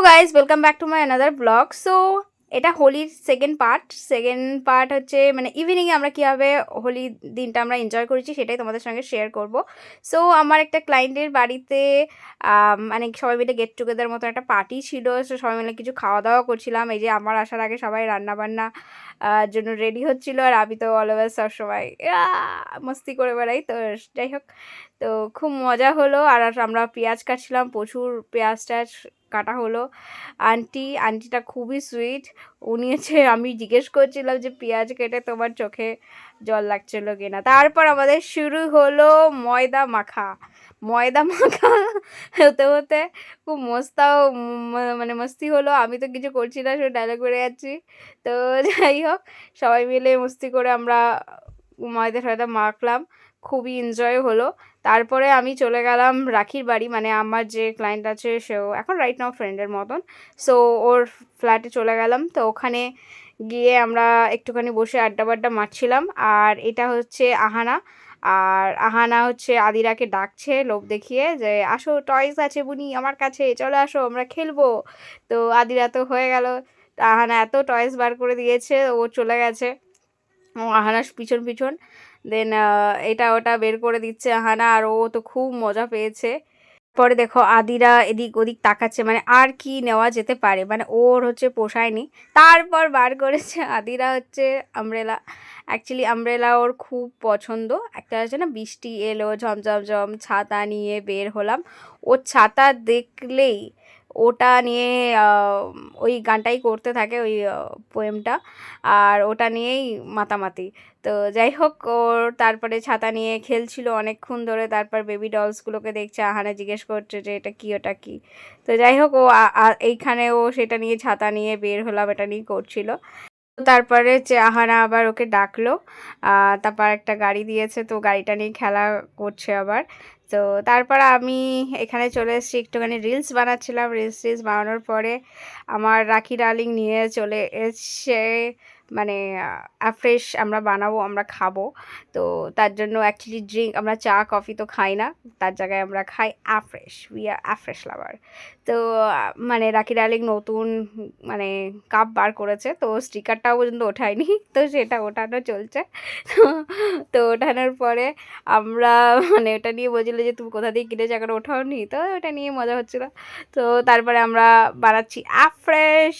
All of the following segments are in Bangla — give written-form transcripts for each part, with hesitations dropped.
Guys welcome back to my another blog. So এটা হোলির সেকেন্ড পার্ট হচ্ছে মানে ইভিনিংয়ে আমরা কীভাবে হোলির দিনটা আমরা এনজয় করেছি সেটাই তোমাদের সঙ্গে শেয়ার করব। সো আমার একটা ক্লায়েন্টের বাড়িতে মানে সবাই মিলে গেট টুগেদার মতো একটা পার্টি ছিল। সো সবাই মিলে কিছু খাওয়া দাওয়া করছিলাম। এই যে আমার আসার আগে সবাই রান্নাবান্না জন্য রেডি হচ্ছিলো, আর আমি তো অলওয়েজ সবসময় মস্তি করে বেড়াই। তো যাই হোক, তো খুব মজা হলো। আর আমরা পেঁয়াজ কাটছিলাম, প্রচুর পেঁয়াজ টাজ কাটা হলো। আন্টিটা খুবই সুইট। উনি হচ্ছে, আমি জিজ্ঞেস করছিলাম যে পেঁয়াজ কেটে তোমার চোখে জল লাগছিল কিনা। তারপর আমাদের শুরু হলো ময়দা মাখা হতে হতে খুব মানে মস্তি হলো। আমি তো কিছু করছি না, শুধু ডায়লগ করে যাচ্ছি। তো যাই হোক, সবাই মিলে মস্তি করে আমরা ময়দা মাখলাম, খুবই এনজয় হলো। তারপরে আমি চলে গেলাম রাখির বাড়ি, মানে আমার যে ক্লায়েন্ট আছে সেও এখন রাইট নাও ফ্রেন্ডের মতন। সো ওর ফ্ল্যাটে চলে গেলাম। তো ওখানে গিয়ে আমরা একটুখানি বসে আড্ডা মারছিলাম। আর এটা হচ্ছে আহানা, আর আহানা হচ্ছে আদিরাকে ডাকছে লোভ দেখিয়ে যে আসো, টয়েস আছে বুনি আমার কাছে, চলে আসো আমরা খেলবো। তো আদিরা তো হয়ে গেল, আহানা এত টয়েস বার করে দিয়েছে, ও চলে গেছে ও আহানার পিছন দেন এটা ওটা বের করে দিচ্ছে আহানা, আর ও তো খুব মজা পেয়েছে। পরে দেখো আদিরা এদিক ওদিক তাকাচ্ছে, মানে আর কি নেওয়া যেতে পারে, মানে ওর হচ্ছে পোষায়নি। তারপর বার করেছে আদিরা হচ্ছে আমব্রেলা। অ্যাকচুয়ালি আমব্রেলা ওর খুব পছন্দ। একটা আছে না, বৃষ্টি এলো ঝমঝম ছাতা নিয়ে বের হলাম, ওর ছাতা দেখলেই ওটা নিয়ে ওই গানটাই করতে থাকে, ওই পোয়েমটা, আর ওটা নিয়েই মাতামাতি। তো যাই হোক, ওর তারপরে ছাতা নিয়ে খেলছিল অনেকক্ষণ ধরে। তারপর বেবি ডলসগুলোকে দেখছে, আহানা জিজ্ঞেস করছে যে এটা কি ওটা কি। তো যাই হোক, ও এইখানে ও সেটা নিয়ে ছাতা নিয়ে বের হলাম, এটা নিয়ে করছিল। তারপরে যে আহানা আবার ওকে ডাকলো, তারপর একটা গাড়ি দিয়েছে, তো গাড়িটা নিয়ে খেলা করছে আবার। তো তারপর আমি এখানে চলে এসেছি, একটুখানি রিলস বানাচ্ছিলাম। রিলস বানানোর পরে আমার রাখি ডার্লিং নিয়ে চলে এসছে, মানে অ্যাফ্রেশ আমরা বানাবো, আমরা খাবো। তো তার জন্য অ্যাকচুয়ালি ড্রিঙ্ক, আমরা চা কফি তো খাই না, তার জায়গায় আমরা খাই অ্যাফ্রেশ। উই আর অ্যাফ্রেশ লাভার। তো মানে রাখি ডার্লিং নতুন মানে কাপ বার করেছে, তো স্টিকারটাও পর্যন্ত ওঠায়নি, তো সেটা ওঠানো চলছে। তো ওঠানোর পরে আমরা মানে ওটা নিয়ে বলছিল যে তুমি কোথা দিয়ে কিনেছো, এখন ওঠাওনি, তো ওটা নিয়ে মজা হচ্ছিলো। তো তারপরে আমরা বানাচ্ছি অ্যাফ্রেশ,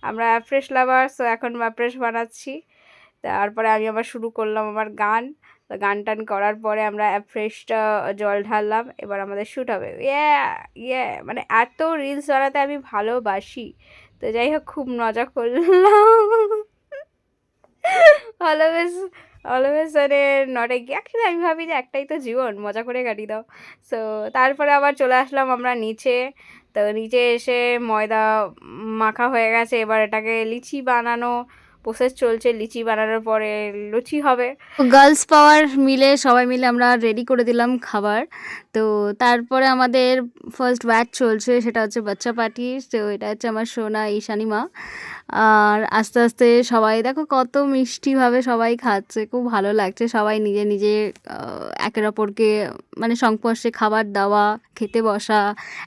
আমরা অ্যাফ্রেশ লাভার, সো এখন অ্যাফ্রেশ বানাচ্ছি। তারপরে আমি আবার শুরু করলাম আমার গান। তো গান টান করার পরে আমরা অ্যাফ্রেশটা জল ঢাললাম, এবার আমাদের শ্যুট হবে। মানে এত রিলস বানাতে আমি ভালোবাসি। তো যাই হোক, খুব মজা করলাম। অলওয়েজ অলওয়েজ মানে নট এ অ্যাকচুয়ালি আমি ভাবি যে একটাই তো জীবন, মজা করে কাটিয়ে দাও। সো তারপরে আবার চলে আসলাম আমরা নিচে। তো নিচে এসে ময়দা মাখা হয়ে গেছে, এবার এটাকে লিচি বানানো প্রসেস চলছে। লিচি বানানোর পরে লুচি হবে। গার্লস পাওয়ার মিলে সবাই মিলে আমরা রেডি করে দিলাম খাবার। তো তারপরে আমাদের ফার্স্ট ব্যাচ চলছে, সেটা হচ্ছে বাচ্চা পার্টি। তো এটা হচ্ছে আমার সোনা ঈশানী মা। আর আস্তে আস্তে সবাই দেখো কত মিষ্টিভাবে সবাই খাচ্ছে, খুব ভালো লাগছে। সবাই নিজে একের অপরকে মানে সংস্পর্শে খাবার দেওয়া, খেতে বসা,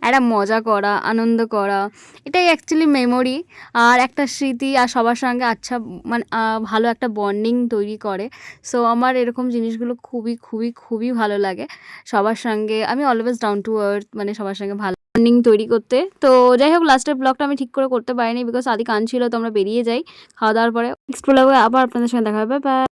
একটা মজা করা, আনন্দ করা, এটাই অ্যাকচুয়ালি মেমোরি আর একটা স্মৃতি। আর সবার সঙ্গে আচ্ছা মানে ভালো একটা বন্ডিং তৈরি করে। সো আমার এরকম জিনিসগুলো খুবই ভালো লাগে। সবার সঙ্গে আমি অলওয়েজ ডাউন টু আর্থ, মানে সবার সঙ্গে ভালো বন্ডিং তৈরি করতে। তো যাই হোক, লাস্টের ব্লগটা আমি ঠিক করে করতে পারিনি বিকজ আদি কান ছিল। তো আমরা বেরিয়ে যাই খাওয়া দাওয়ার পরে। নেক্সট ব্লগে আবার আপনাদের সঙ্গে দেখা হবে। বাই।